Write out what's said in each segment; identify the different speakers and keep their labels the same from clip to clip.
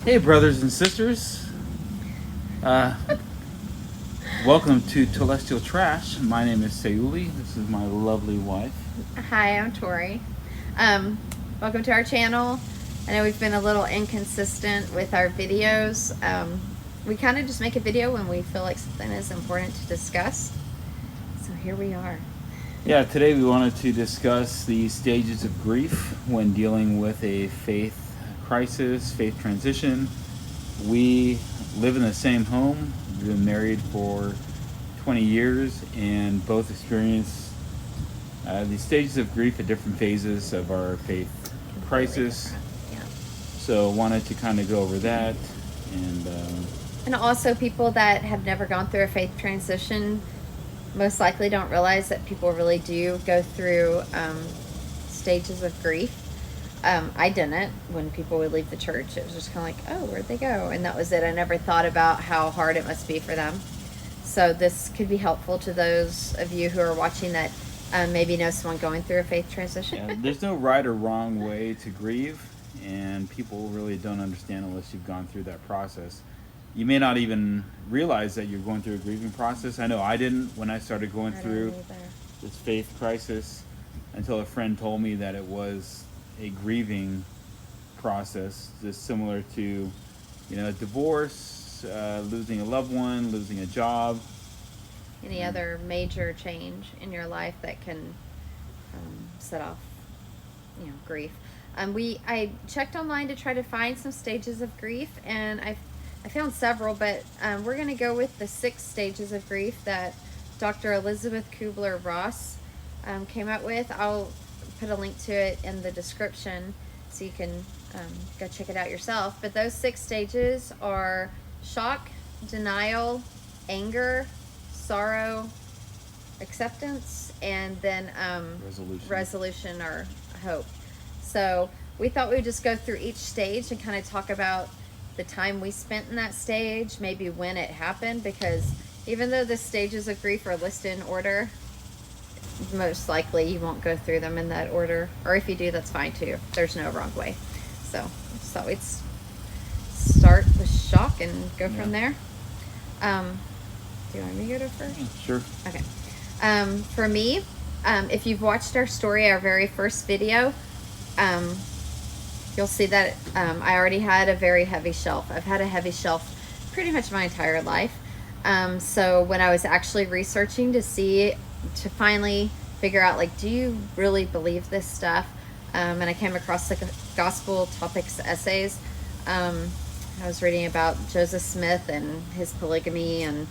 Speaker 1: Hey, brothers and sisters. Uh, Welcome to Telestial Trash. My name is Sayuli. This is my lovely wife.
Speaker 2: Hi, I'm Tori. Um, Welcome to our channel. I know we've been a little inconsistent with our videos. We kind of just make a video when we feel like something is important to discuss. So here we are.
Speaker 1: Yeah, today we wanted to discuss the stages of grief when dealing with a faith crisis, faith transition. We live in the same home. We've been married for 20 years and both experience these stages of grief at different phases of our faith
Speaker 2: Completely
Speaker 1: crisis.
Speaker 2: different. Yeah.
Speaker 1: So wanted to kind of go over that and
Speaker 2: And also, people that have never gone through a faith transition most likely don't realize that people really do go through stages of grief. I didn't. When people would leave the church, it was just kind of like, oh, where'd they go? And that was it. I never thought about how hard it must be for them. So this could be helpful to those of you who are watching that maybe know someone going through a faith transition.
Speaker 1: yeah, there's no right or wrong way to grieve, and people really don't understand unless you've gone through that process. You may not even realize that you're going through a grieving process. I know I didn't when I started going
Speaker 2: I
Speaker 1: through
Speaker 2: don't either.
Speaker 1: this faith crisis until a friend told me that it was a grieving process, just similar to, divorce, losing a loved one, losing a job.
Speaker 2: Any other major change in your life that can set off, grief. I checked online to try to find some stages of grief, and I found several, but we're going to go with the 6 stages of grief that Dr. Elizabeth Kubler-Ross came up with. I'll put a link to it in the description so you can go check it out yourself. But those 6 stages are shock, denial, anger, sorrow, acceptance, and then resolution or hope. So we thought we would just go through each stage and kind of talk about the time we spent in that stage, maybe when it happened, because even though the stages of grief are listed in order, most likely you won't go through them in that order, or if you do, that's fine too. There's no wrong way. So we'd start with shock and go from there. Do you want me to go first?
Speaker 1: Sure.
Speaker 2: Okay. For me, if you've watched our story, our very first video, you'll see that I already had a very heavy shelf. I've had a heavy shelf pretty much my entire life. So when I was actually researching to finally figure out, like, do you really believe this stuff? And I came across the gospel topics essays. I was reading about Joseph Smith and his polygamy and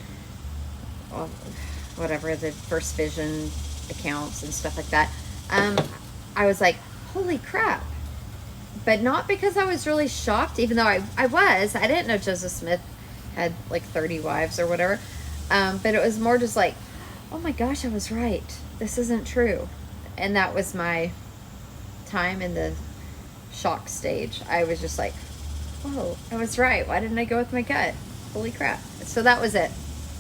Speaker 2: whatever, the first vision accounts and stuff like that. I was like, holy crap. But not because I was really shocked, even though I didn't know Joseph Smith had like 30 wives or whatever. But it was more just like, oh my gosh, I was right. This isn't true. And that was my time in the shock stage. I was just like, whoa, I was right. Why didn't I go with my gut? Holy crap. So that was it.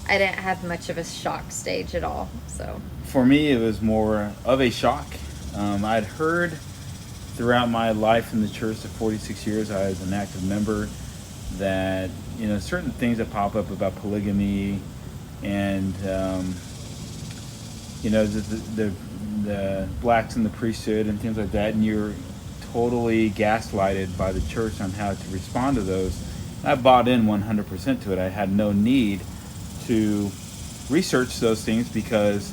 Speaker 2: I didn't have much of a shock stage at all. So
Speaker 1: For me, it was more of a shock. I'd heard throughout my life in the church of 46 years, I was an active member, that certain things that pop up about polygamy and the blacks in the priesthood and things like that, and you're totally gaslighted by the church on how to respond to those. I bought in 100% to it. I had no need to research those things because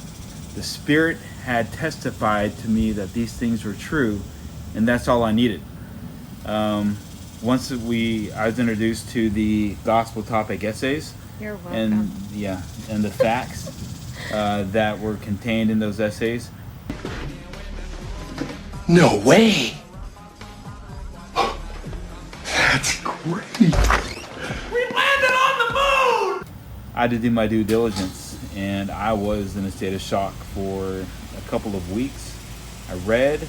Speaker 1: the Spirit had testified to me that these things were true, and that's all I needed. Once I was introduced to the gospel topic essays,
Speaker 2: you're welcome.
Speaker 1: and the facts that were contained in those essays.
Speaker 3: No way! That's great!
Speaker 4: We landed on the moon!
Speaker 1: I had to do my due diligence, and I was in a state of shock for a couple of weeks. I read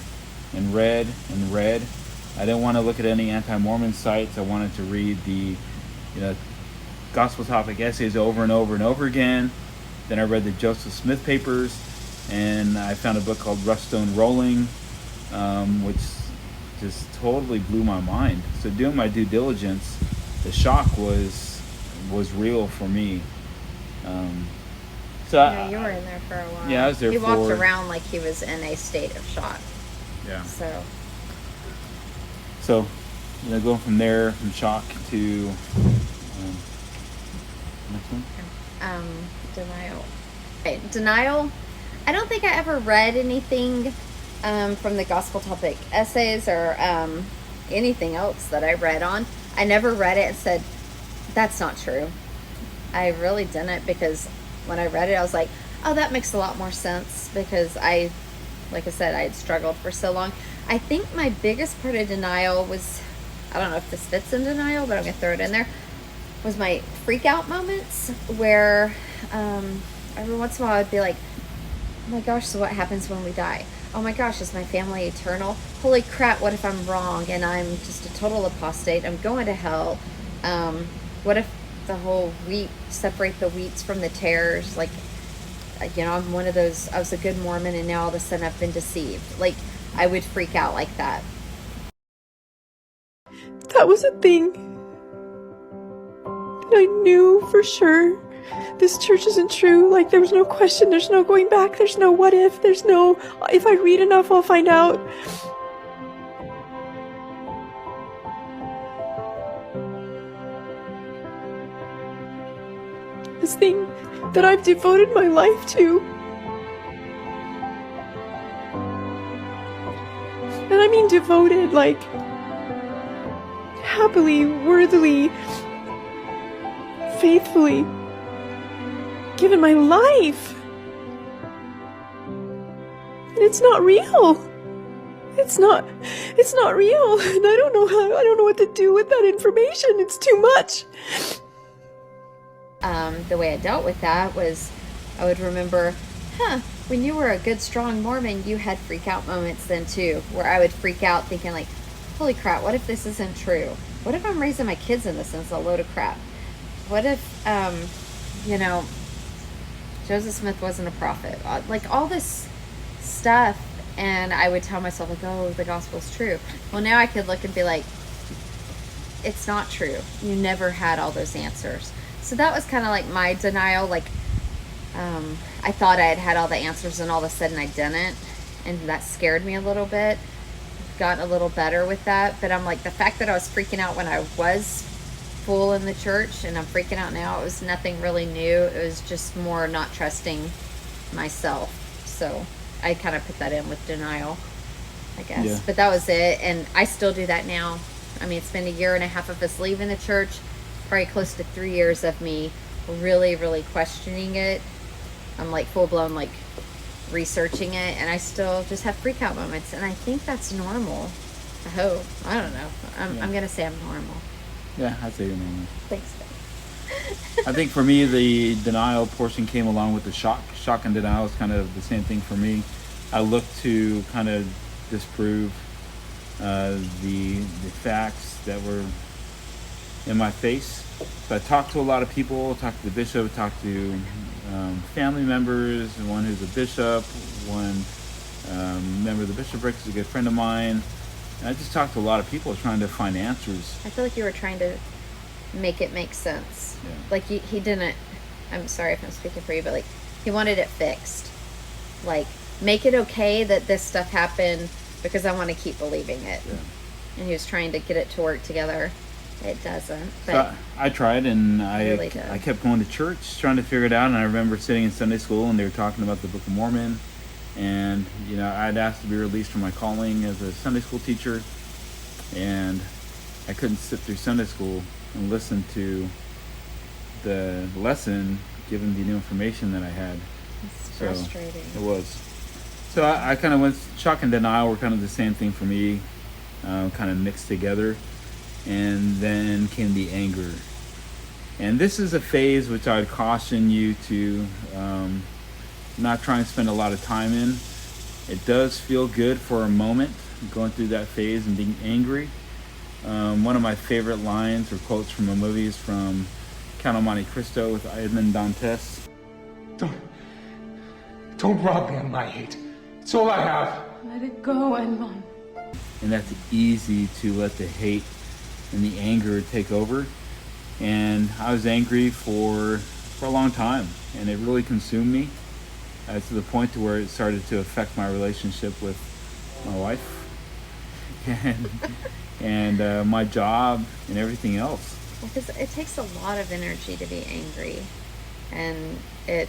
Speaker 1: and read and read. I didn't want to look at any anti-Mormon sites. I wanted to read the gospel topic essays over and over and over again. Then I read the Joseph Smith papers, and I found a book called Rough Stone Rolling, which just totally blew my mind. So doing my due diligence, the shock was real for me.
Speaker 2: Yeah, you were in there for a while.
Speaker 1: Yeah, I was there
Speaker 2: He walked
Speaker 1: for-
Speaker 2: around like he was in a state of shock.
Speaker 1: Yeah.
Speaker 2: So,
Speaker 1: Going from there, from shock to next one.
Speaker 2: Denial. Okay, denial. I don't think I ever read anything from the gospel topic essays or anything else that I read on. I never read it and said, that's not true. I really didn't, because when I read it, I was like, oh, that makes a lot more sense, because like I said, I had struggled for so long. I think my biggest part of denial was, I don't know if this fits in denial, but I'm going to throw it in there, was my freak out moments where every once in a while I'd be like, oh my gosh, so what happens when we die? Oh my gosh, is my family eternal? Holy crap, what if I'm wrong and I'm just a total apostate? I'm going to hell. What if the whole wheat, separate the wheats from the tares? Like, I'm one of those, I was a good Mormon and now all of a sudden I've been deceived. Like, I would freak out like that.
Speaker 5: That was a thing that I knew for sure. This church isn't true. Like, there was no question. There's no going back. There's no what if. There's no, if I read enough, I'll find out. This thing that I've devoted my life to. And I mean devoted, like, happily, worthily, faithfully given my life. And it's not real. It's not real. And I don't know what to do with that information. It's too much.
Speaker 2: The way I dealt with that was, I would remember, when you were a good, strong Mormon, you had freak out moments then too, where I would freak out thinking like, holy crap, what if this isn't true? What if I'm raising my kids in this and it's a load of crap? What if, Joseph Smith wasn't a prophet? Like, all this stuff, and I would tell myself like, oh, the gospel's true. Well, now I could look and be like, it's not true. You never had all those answers. So that was kind of like my denial. Like, I thought I had all the answers and all of a sudden I didn't. And that scared me a little bit. Got a little better with that. But I'm like, the fact that I was freaking out when I was full in the church and I'm freaking out now, it was nothing really new. It was just more not trusting myself. So I kind of put that in with denial, I guess.
Speaker 1: Yeah.
Speaker 2: But that was it. And I still do that now. I mean, it's been 1.5 years of us leaving the church. Probably close to 3 years of me really, really questioning it. I'm like full blown, like researching it, and I still just have freak out moments. And I think that's normal. I hope. I don't know. I'm going to say I'm normal.
Speaker 1: Yeah, I'd say you're normal.
Speaker 2: Thanks, babe.
Speaker 1: I think for me, the denial portion came along with the shock. Shock and denial is kind of the same thing for me. I look to kind of disprove the facts that were in my face. So I talked to a lot of people, talked to the bishop, talked to family members, one who's a bishop, one member of the bishopric is a good friend of mine. And I just talked to a lot of people trying to find answers.
Speaker 2: I feel like you were trying to make it make sense.
Speaker 1: Yeah.
Speaker 2: Like he didn't, I'm sorry if I'm speaking for you, but like he wanted it fixed. Like, make it okay that this stuff happened because I want to keep believing it.
Speaker 1: Yeah.
Speaker 2: And he was trying to get it to work together. It doesn't. But
Speaker 1: So I tried, and
Speaker 2: really did.
Speaker 1: I kept going to church trying to figure it out. And I remember sitting in Sunday school, and they were talking about the Book of Mormon. And I'd asked to be released from my calling as a Sunday school teacher, and I couldn't sit through Sunday school and listen to the lesson given the new information that I had.
Speaker 2: it's
Speaker 1: So
Speaker 2: frustrating.
Speaker 1: it was. So I kind of went, shock and denial were kind of the same thing for me, kind of mixed together. And then came the anger. And this is a phase which I would caution you to not try and spend a lot of time in. It does feel good for a moment, going through that phase and being angry. One of my favorite lines or quotes from a movie is from Count of Monte Cristo with Edmond Dantes.
Speaker 3: Don't rob me of my hate. It's all I have.
Speaker 5: Let it go, Edmond.
Speaker 1: and that's easy to let the hate and the anger take over. And I was angry for a long time, and it really consumed me, to the point to where it started to affect my relationship with my wife and my job and everything else.
Speaker 2: Because it takes a lot of energy to be angry, and it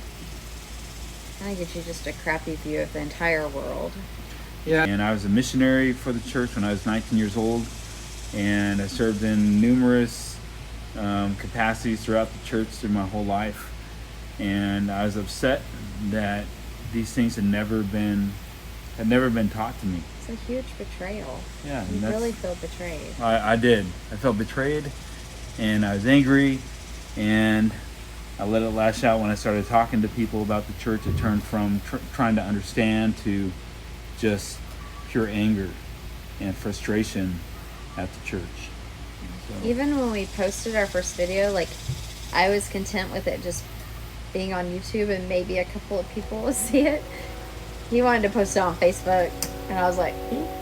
Speaker 2: kind of gives you just a crappy view of the entire world.
Speaker 1: Yeah. And I was a missionary for the church when I was 19 years old, and I served in numerous capacities throughout the church through my whole life. And I was upset that these things had never been taught to me.
Speaker 2: It's a huge betrayal.
Speaker 1: Yeah,
Speaker 2: You
Speaker 1: and
Speaker 2: really feel betrayed.
Speaker 1: I did. I felt betrayed, and I was angry, and I let it lash out when I started talking to people about the church. It turned from trying to understand to just pure anger and frustration at the church. So,
Speaker 2: Even when we posted our first video, like, I was content with it just being on YouTube and maybe a couple of people will see it. He wanted to post it on Facebook, and I was like,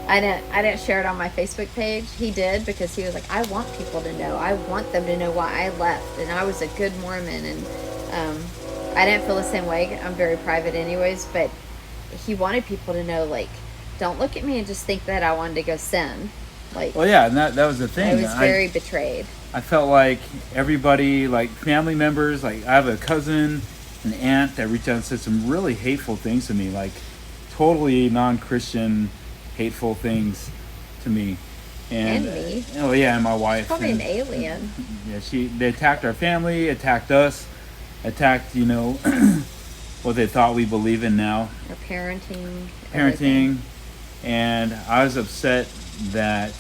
Speaker 2: I didn't share it on my Facebook page. He did, because he was like, I want people to know. I want them to know why I left, and I was a good Mormon. And I didn't feel the same way. I'm very private anyways, but he wanted people to know, like, don't look at me and just think that I wanted to go sin. Like,
Speaker 1: well, yeah, and that was the thing.
Speaker 2: I was very betrayed.
Speaker 1: I felt like everybody, like family members, like I have a cousin, an aunt that reached out and said some really hateful things to me, like totally non-Christian, hateful things to me.
Speaker 2: And me.
Speaker 1: Oh yeah, and my wife.
Speaker 2: Probably
Speaker 1: and,
Speaker 2: an alien.
Speaker 1: Yeah, they attacked our family, attacked us, attacked, what they thought we believe in now.
Speaker 2: Or parenting.
Speaker 1: Parenting.
Speaker 2: Everything.
Speaker 1: And I was upset that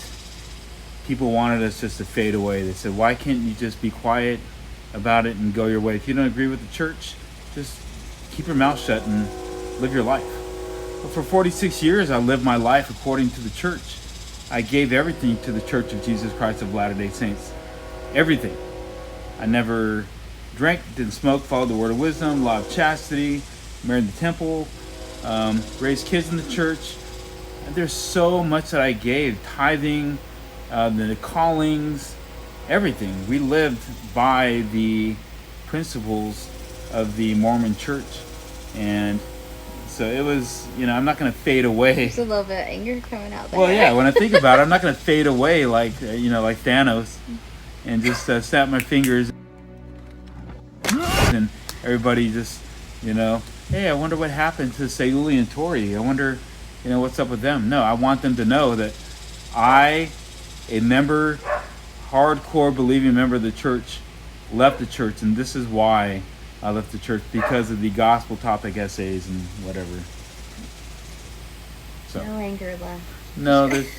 Speaker 1: people wanted us just to fade away. They said, why can't you just be quiet about it and go your way? If you don't agree with the church, just keep your mouth shut and live your life. But for 46 years, I lived my life according to the church. I gave everything to the Church of Jesus Christ of Latter-day Saints. Everything. I never drank, didn't smoke, followed the word of wisdom, law of chastity, married in the temple, raised kids in the church. And there's so much that I gave, tithing, the callings, everything. We lived by the principles of the Mormon church. And so it was, I'm not going to fade away.
Speaker 2: There's a little bit of anger coming out there.
Speaker 1: Well, yeah, when I think about it, I'm not going to fade away like, like Thanos and just snap my fingers and everybody just, hey, I wonder what happened to Sayuli and Tori. I wonder, what's up with them. No, I want them to know that I, a member, hardcore believing member of the church, left the church, and this is why I left the church, because of the gospel topic essays and whatever. So
Speaker 2: No anger left.
Speaker 1: no, there's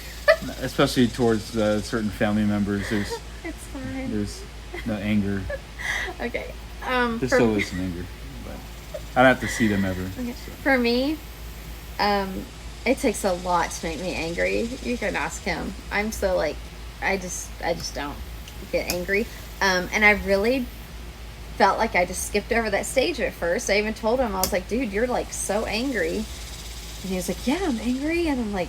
Speaker 1: especially towards certain family members.
Speaker 2: It's fine.
Speaker 1: There's no anger.
Speaker 2: Okay.
Speaker 1: There
Speaker 2: For
Speaker 1: still
Speaker 2: me-
Speaker 1: is some anger, but I don't have to see them ever.
Speaker 2: Okay.
Speaker 1: So.
Speaker 2: For me, it takes a lot to make me angry. You can ask him. I'm so like, I just don't get angry. And I really felt like I just skipped over that stage at first. I even told him, I was like, dude, you're like so angry. And he was like, yeah, I'm angry. And I'm like,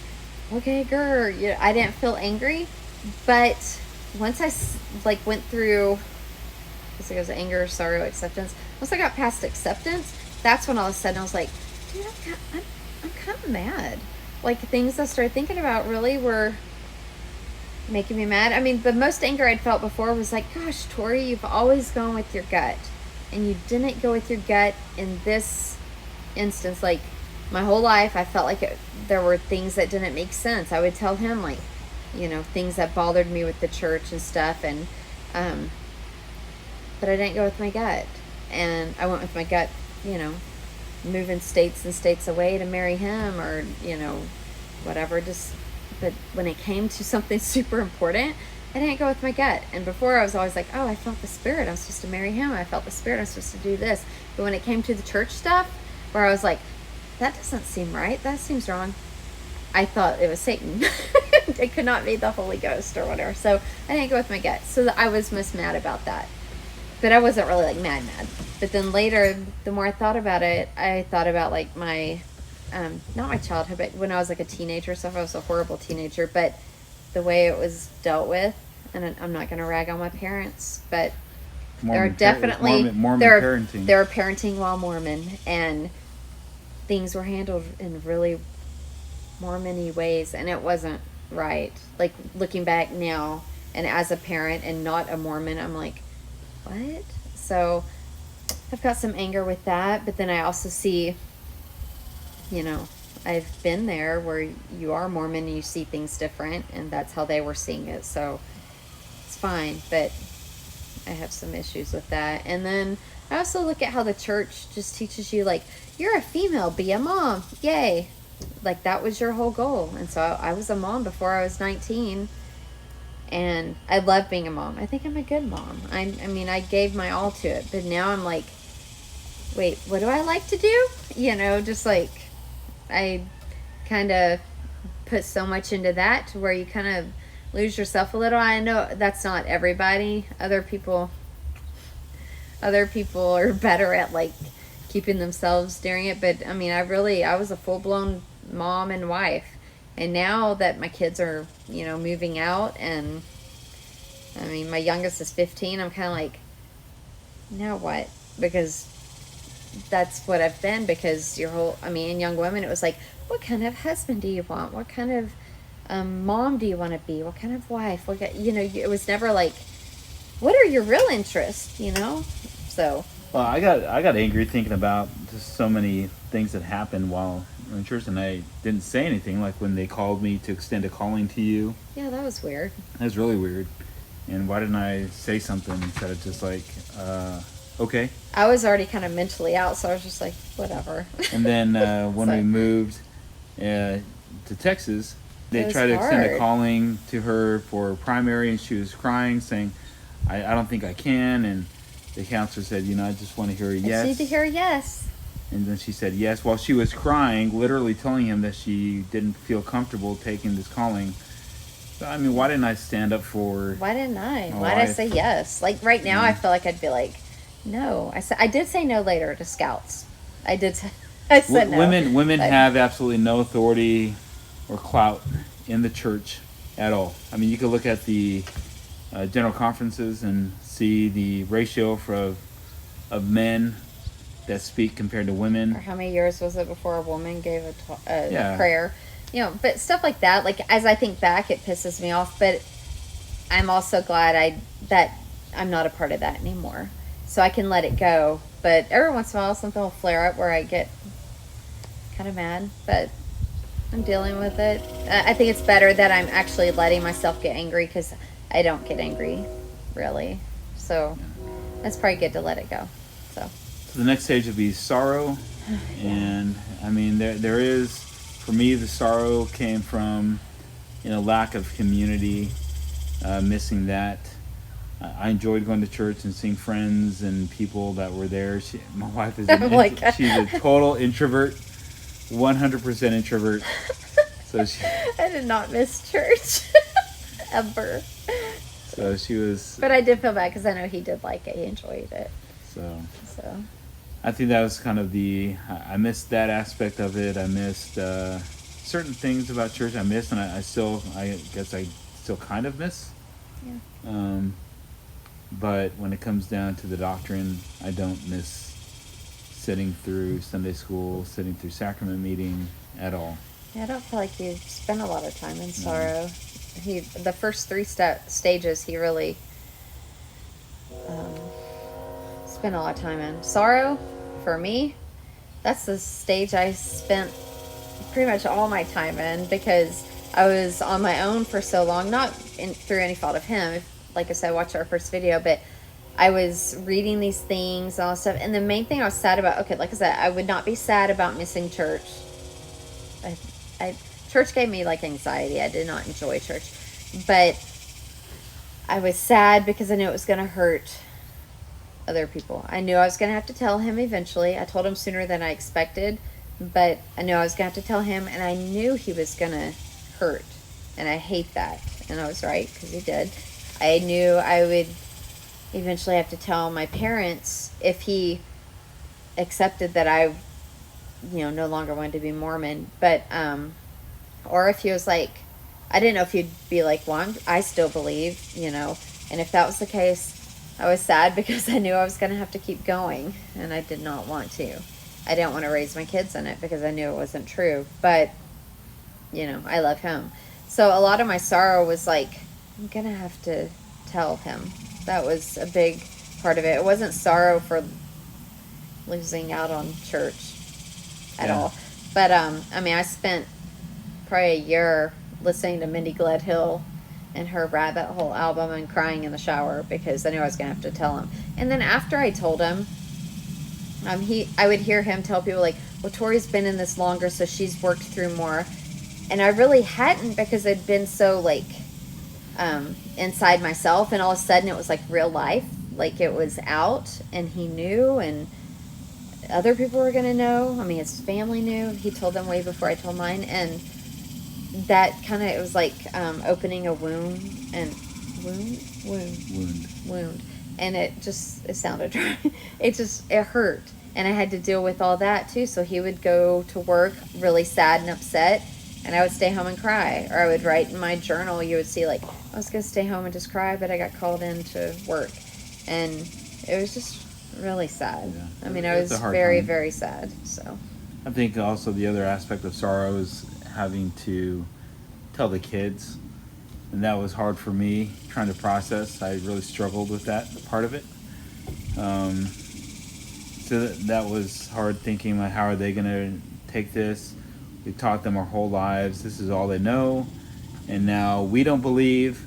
Speaker 2: okay, grr. I didn't feel angry. But once I went through, I guess it goes anger, sorrow, acceptance. Once I got past acceptance, that's when all of a sudden I was like, dude, I'm kind of mad. Like, things I started thinking about really were making me mad. I mean, the most anger I'd felt before was like, gosh, Tori, you've always gone with your gut, and you didn't go with your gut in this instance. Like, my whole life, I felt like there were things that didn't make sense. I would tell him, like, things that bothered me with the church and stuff, and but I didn't go with my gut, and I went with my gut, moving states and states away to marry him, or whatever. But when it came to something super important, I didn't go with my gut. And before, I was always like, oh, I felt the Spirit, I'm supposed to marry him. I felt the Spirit, I'm supposed to do this. But when it came to the church stuff, where I was like, that doesn't seem right, that seems wrong, I thought it was Satan. It could not be the Holy Ghost or whatever. So I didn't go with my gut. So I was most mad about that. But I wasn't really like mad. But then later, the more I thought about it, I thought about like my not my childhood, but when I was like a teenager and stuff, I was a horrible teenager, but the way it was dealt with, and I'm not going to rag on my parents, but there are definitely
Speaker 1: Mormon
Speaker 2: there
Speaker 1: parenting.
Speaker 2: There are parenting while Mormon, and things were handled in really Mormon-y ways, and it wasn't right. Like, looking back now, and as a parent and not a Mormon, I'm like, what? So I've got some anger with that, but then I also see, I've been there where you are Mormon and you see things different, and that's how they were seeing it. So it's fine, but I have some issues with that. And then I also look at how the church just teaches you, like, you're a female, be a mom. Yay. Like, that was your whole goal. And so I was a mom before I was 19. And I love being a mom. I think I'm a good mom. I mean, I gave my all to it. But now I'm like, wait, what do I like to do? Just like, I kind of put so much into that to where you kind of lose yourself a little. I know that's not everybody. Other people are better at, like, keeping themselves during it. But I mean, I was a full-blown mom and wife. And now that my kids are, moving out, and I mean, my youngest is 15, I'm kind of like, now what? Because that's what I've been, because in Young Women, it was like, what kind of husband do you want? What kind of mom do you want to be? What kind of wife? It was never like, what are your real interests, So.
Speaker 1: Well, I got angry thinking about just so many things that happened while in church, and I didn't say anything. Like when they called me to extend a calling to you.
Speaker 2: Yeah, that was weird.
Speaker 1: That was really weird. And why didn't I say something instead of just like, okay?
Speaker 2: I was already kind of mentally out, so I was just like, whatever.
Speaker 1: And then when we moved to Texas, they tried to extend a calling to her for primary, and she was crying, saying, I don't think I can. And the counselor said, I just want to hear a yes.
Speaker 2: I need to hear a yes.
Speaker 1: And then she said yes while she was crying, literally telling him that she didn't feel comfortable taking this calling. So, I mean, why didn't I stand up for...
Speaker 2: Why didn't I? Why did I say yes? Like, right now, I feel like I'd be like, no. I did say no later to Scouts. I said no.
Speaker 1: Women have absolutely no authority or clout in the church at all. I mean, you could look at the general conferences and see the ratio of men that speak compared to women.
Speaker 2: Or how many years was it before a woman gave a prayer? But stuff like that, like, as I think back, it pisses me off. But I'm also glad that I'm not a part of that anymore. So I can let it go. But every once in a while, something will flare up where I get kind of mad. But I'm dealing with it. I think it's better that I'm actually letting myself get angry, because I don't get angry, really. So that's probably good to let it go. So
Speaker 1: the next stage would be sorrow. And I mean, there is, for me, the sorrow came from lack of community, missing that. I enjoyed going to church and seeing friends and people that were there. My wife is she's a total introvert, 100% introvert. So
Speaker 2: I did not miss church ever.
Speaker 1: So she was.
Speaker 2: But I did feel bad because I know he did like it. He enjoyed it. So.
Speaker 1: I think that was kind of I missed that aspect of it. I missed certain things about church. I missed, and I guess I still kind of miss. Yeah. But when it comes down to the doctrine, I don't miss sitting through Sunday school, sitting through sacrament meeting at all.
Speaker 2: Yeah, I don't feel like you spent a lot of time in sorrow. The first 3 stages, he really spent a lot of time in. Sorrow, for me, that's the stage I spent pretty much all my time in, because I was on my own for so long, not through any fault of him. Like I said, watch our first video, but I was reading these things and all that stuff. And the main thing I was sad about, okay, like I said, I would not be sad about missing church. Church gave me like anxiety. I did not enjoy church, but I was sad because I knew it was going to hurt other people. I knew I was going to have to tell him eventually. I told him sooner than I expected, but I knew I was going to have to tell him, and I knew he was going to hurt, and I hate that. And I was right, because he did. I knew I would eventually have to tell my parents if he accepted that I no longer wanted to be Mormon. But, or if he was like, I didn't know if he'd be like, well, I still believe, and if that was the case, I was sad because I knew I was going to have to keep going, and I did not want to. I didn't want to raise my kids in it because I knew it wasn't true, but, I love him. So a lot of my sorrow was like, I'm going to have to tell him. That was a big part of it. It wasn't sorrow for losing out on church at all. But, I spent probably a year listening to Mindy Gledhill and her Rabbit Hole album and crying in the shower because I knew I was going to have to tell him. And then after I told him, I would hear him tell people like, well, Tori's been in this longer, so she's worked through more. And I really hadn't because I'd been so like inside myself, and all of a sudden it was like real life, like it was out, and he knew, and other people were going to know. His family knew. He told them way before I told mine, and that kind of, it was like opening a wound, and wound, and it sounded dry. It hurt, and I had to deal with all that too. So he would go to work really sad and upset, and I would stay home and cry, or I would write in my journal. You would see like, I was going to stay home and just cry, but I got called in to work, and it was just really sad.
Speaker 1: Yeah.
Speaker 2: I was very, very sad. So
Speaker 1: I think also the other aspect of sorrow is having to tell the kids, and that was hard for me trying to process. I really struggled with that part of it. So that was hard, thinking like, how are they going to take this? We taught them our whole lives. This is all they know, and now we don't believe.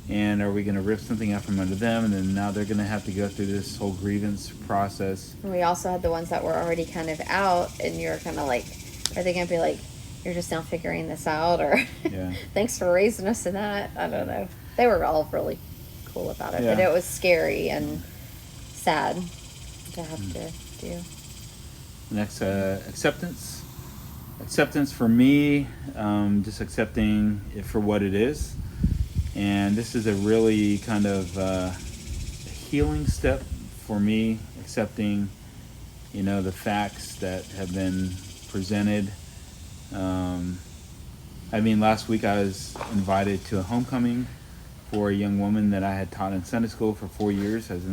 Speaker 1: And are we going to rip something out from under them? And then now they're going to have to go through this whole grievance process.
Speaker 2: And we also had the ones that were already kind of out, and you're kind of like, are they going to be like, you're just now figuring this out, or thanks for raising us in that? I don't know. They were all really cool about it, but it was scary and sad to have to do.
Speaker 1: Next, acceptance. Acceptance for me, just accepting it for what it is. And this is a really kind of healing step for me, accepting, the facts that have been presented. Last week I was invited to a homecoming for a young woman that I had taught in Sunday school for 4 years, as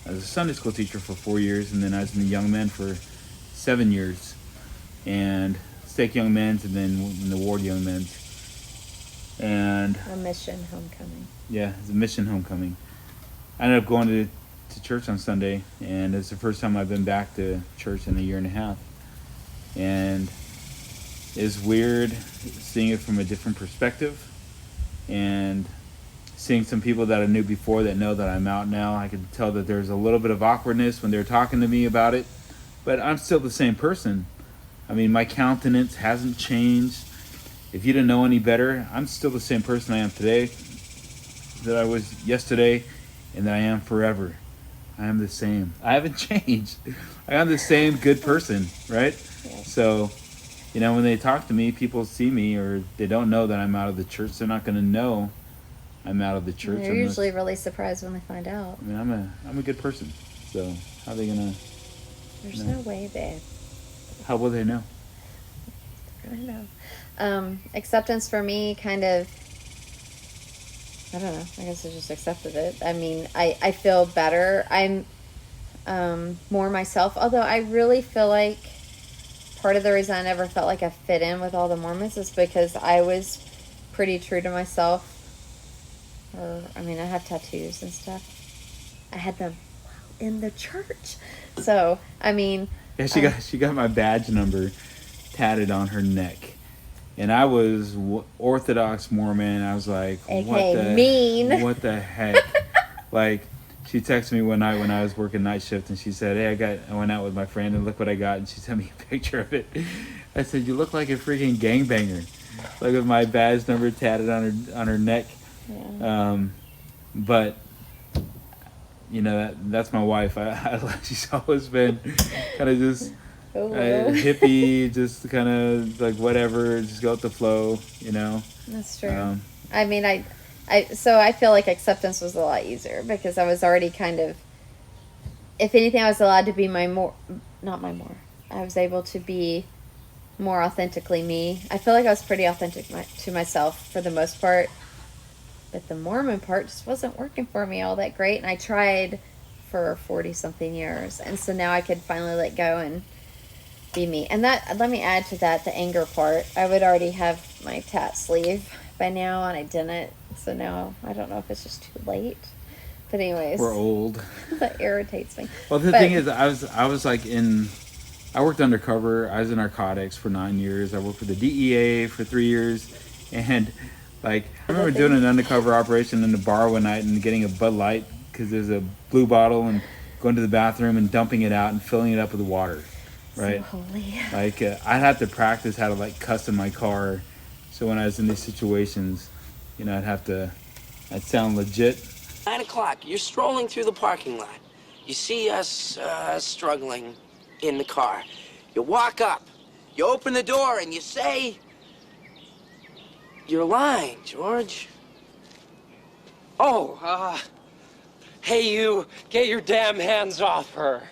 Speaker 1: a Sunday school teacher for 4 years, and then I was in the young men for 7 years, and Stake Young Men's, and then in the Ward Young Men's. And
Speaker 2: a mission homecoming.
Speaker 1: Yeah, it's a mission homecoming. I ended up going to church on Sunday, and it's the first time I've been back to church in a year and a half. And it's weird seeing it from a different perspective, and seeing some people that I knew before that know that I'm out now. I could tell that there's a little bit of awkwardness when they're talking to me about it, but I'm still the same person. My countenance hasn't changed. If you didn't know any better, I'm still the same person I am today that I was yesterday, and that I am forever. I am the same. I haven't changed. I am the same good person, right?
Speaker 2: Yeah.
Speaker 1: So, when they talk to me, people see me, or they don't know that I'm out of the church. They're not going to know I'm out of the church.
Speaker 2: They're usually really surprised when they find out.
Speaker 1: I'm a good person. So how are they going to...
Speaker 2: There's no way they...
Speaker 1: How will they know?
Speaker 2: I know. Acceptance for me kind of, I don't know, I guess I just accepted it. I feel better. I'm more myself, although I really feel like part of the reason I never felt like I fit in with all the Mormons is because I was pretty true to myself. I have tattoos and stuff. I had them in the church. So,
Speaker 1: Yeah, she got my badge number tatted on her neck, and I was Orthodox Mormon. I was like, what the heck? Like, she texted me one night when I was working night shift, and she said, hey, I went out with my friend, and look what I got. And she sent me a picture of it. I said, you look like a freaking gangbanger, like with my badge number tatted on her neck.
Speaker 2: Yeah.
Speaker 1: But that's my wife. She's always been kind of just hippie, just kind of like whatever, just go with the flow,
Speaker 2: That's true. So I feel like acceptance was a lot easier because I was already kind of, if anything, I was allowed to be I was able to be more authentically me. I feel like I was pretty authentic to myself for the most part, but the Mormon part just wasn't working for me all that great, and I tried for 40 something years, and so now I could finally let go and be me. And that, let me add to that, the anger part. I would already have my tat sleeve by now, and I didn't, so now I don't know if it's just too late, but anyways,
Speaker 1: We're old.
Speaker 2: that irritates me.
Speaker 1: Well, the
Speaker 2: But-
Speaker 1: thing is, I was like I worked undercover. I was in narcotics for 9 years. I worked for the DEA for 3 years, and like I remember doing an undercover operation in the bar one night and getting a Bud Light because there's a blue bottle, and going to the bathroom and dumping it out and filling it up with water, right?
Speaker 2: So holy.
Speaker 1: Like I'd have to practice how to like cuss in my car, so when I was in these situations, you know, I'd sound legit.
Speaker 6: 9 o'clock, you're strolling through the parking lot. You see us struggling in the car. You walk up, you open the door, and you say, "You're lying, George."
Speaker 7: Oh, hey, you, get your damn hands off her.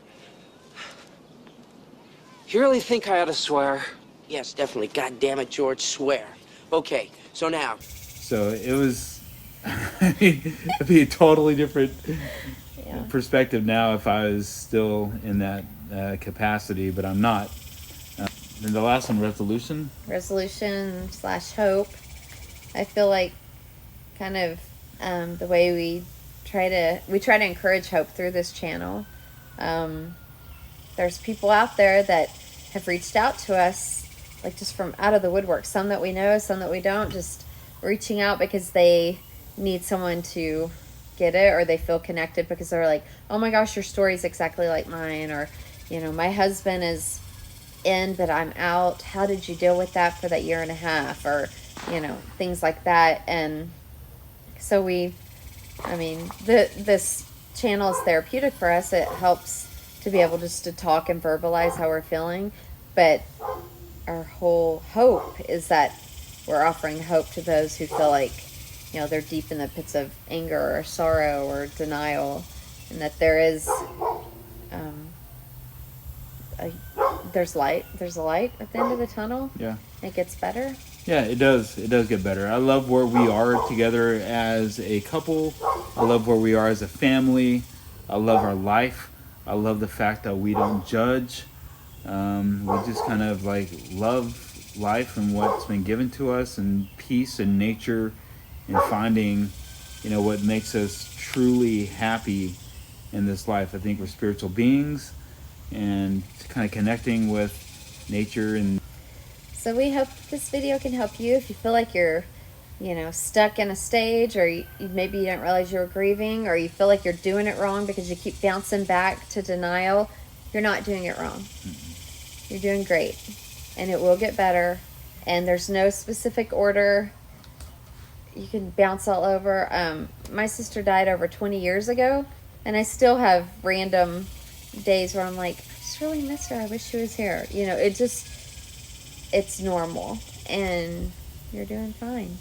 Speaker 7: You really think I ought to swear?
Speaker 6: Yes, definitely. God damn it, George, swear. Okay, so now.
Speaker 1: So it was, I mean, it'd be a totally different
Speaker 2: Yeah.
Speaker 1: perspective now if I was still in that capacity, but I'm not. And the last one, resolution.
Speaker 2: / hope. I feel like kind of the way we try to encourage hope through this channel. There's people out there that have reached out to us, like just from out of the woodwork. Some that we know, some that we don't. Just reaching out because they need someone to get it, or they feel connected because they're like, "Oh my gosh, your story is exactly like mine," or, you know, "My husband is in, but I'm out. How did you deal with that for that year and a half?" Or, you know, things like that. And so this channel is therapeutic for us. It helps to be able just to talk and verbalize how we're feeling. But our whole hope is that we're offering hope to those who feel like, you know, they're deep in the pits of anger or sorrow or denial, and that there is there's light. There's a light at the end of the tunnel.
Speaker 1: Yeah.
Speaker 2: It gets better.
Speaker 1: Yeah, it does. It does get better. I love where we are together as a couple. I love where we are as a family. I love our life. I love the fact that we don't judge. We just kind of like love life and what's been given to us, and peace and nature, and finding, you know, what makes us truly happy in this life. I think we're spiritual beings, and kind of connecting with nature. And
Speaker 2: So we hope this video can help you if you feel like you're, you know, stuck in a stage, or maybe you didn't realize you were grieving, or you feel like you're doing it wrong because you keep bouncing back to denial. You're not doing it wrong. You're doing great, and it will get better. And there's no specific order. You can bounce all over. My sister died over 20 years ago, and I still have random days where I'm like, I just really miss her. I wish she was here. You know, it's normal, and you're doing fine.